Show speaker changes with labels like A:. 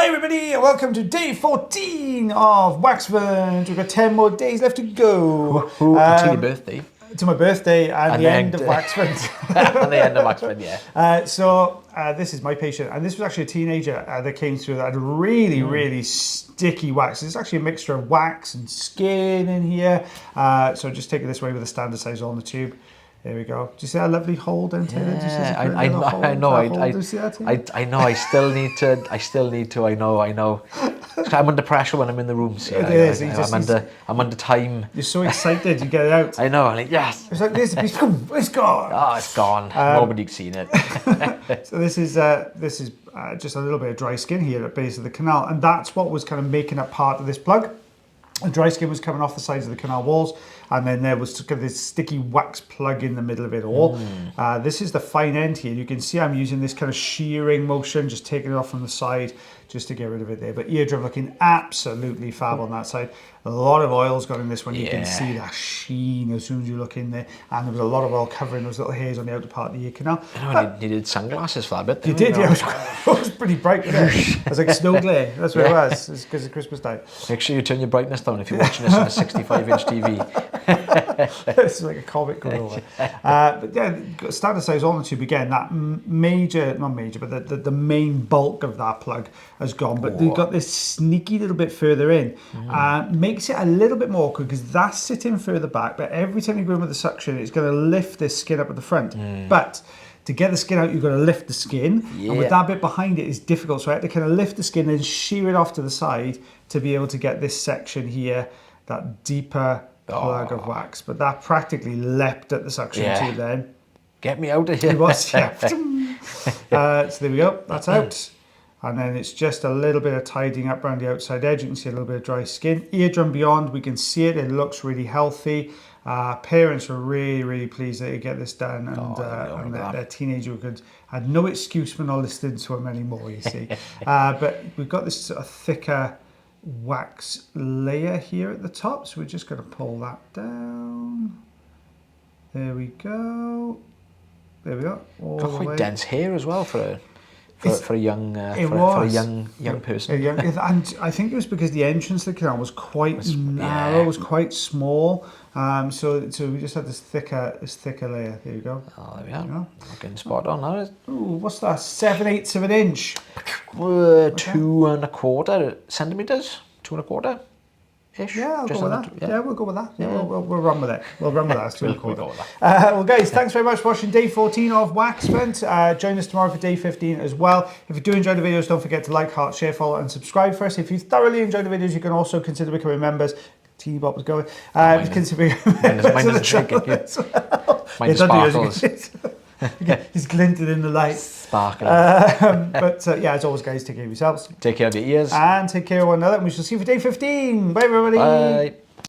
A: Hi everybody, and welcome to day 14 of Waxvent. We've got 10 more days left to go.
B: To your birthday.
A: To my birthday and the end of Waxvent.
B: And the end of Waxvent, yeah.
A: This is my patient, and this was actually a teenager that came through that had really sticky wax. It's actually a mixture of wax and skin in here. So just take it this way with a standard size on the tube. There we go. Do you see that lovely hole down there?
B: Yeah, I know. I still need to. I know. I'm under pressure when I'm in the rooms. Yeah, I'm under time.
A: You're so excited, you get it out.
B: I know. I'm like, yes.
A: It's like this. It's gone.
B: Oh, it's gone. Nobody's seen it.
A: So this is just a little bit of dry skin here at the base of the canal, and that's what was kind of making up part of this plug. The dry skin was coming off the sides of the canal walls, and then there was this sticky wax plug in the middle of it all. This is the fine end here. You can see I'm using this kind of shearing motion, just taking it off from the side, just to get rid of it there. But eardrum looking absolutely fab on that side. A lot of oil's got in this one. You can see that sheen as soon as you look in there. And there was a lot of oil covering those little hairs on the outer part of the ear canal.
B: I know, you needed sunglasses for that bit.
A: You did, yeah. It was pretty bright, wasn't it? It was like snow glare. That's what it was. It's because of Christmas time.
B: Make sure you turn your brightness down if you're watching this on a 65-inch TV.
A: It's like a comic going over. But yeah, standard size on the tube again. That but the main bulk of that plug has gone. But they've got this sneaky little bit further in. Makes it a little bit more awkward because that's sitting further back. But every time you go in with the suction, it's going to lift this skin up at the front. But to get the skin out, you've got to lift the skin. And with that bit behind it is difficult. So I had to kind of lift the skin and shear it off to the side to be able to get this section here, that deeper plug of wax. But that practically leapt at the suction tube then.
B: Get me out of here.
A: It was, yeah. So there we go, that's out. And then it's just a little bit of tidying up around the outside edge. You can see a little bit of dry skin. Eardrum beyond, we can see it. It looks really healthy. Parents were really pleased that they get this done, and their teenager had no excuse for not listening to him anymore, you see. But we've got this sort of thicker wax layer here at the top, so we're just going to pull that down. There we go. There we go.
B: Got quite dense hair as well for a young person.
A: And I think it was because the entrance to the canal was quite narrow, was quite small. So we just had this thicker layer. There you go.
B: Oh, there we are. Looking spot on now.
A: Ooh, what's that? 7/8 of an inch.
B: 2¼ centimeters. 2¼ ish.
A: Yeah, I'll go with that. Yeah, we'll go with that. Yeah, we'll run with it. We'll run with that.
B: We'll go with that.
A: Well, guys, thanks very much for watching day 14 of Waxvent. Join us tomorrow for day 15 as well. If you do enjoy the videos, don't forget to like, heart, share, follow, and subscribe for us. If you thoroughly enjoy the videos, you can also consider becoming members. Teeny Bob was going. Consider becoming members.
B: Mine doesn't shake it. Mine sparkles.
A: He's glinted in the light.
B: Sparkling.
A: But as always, guys, take care of yourselves.
B: Take care of your ears.
A: And take care of one another. And we shall see you for day 15. Bye, everybody.
B: Bye.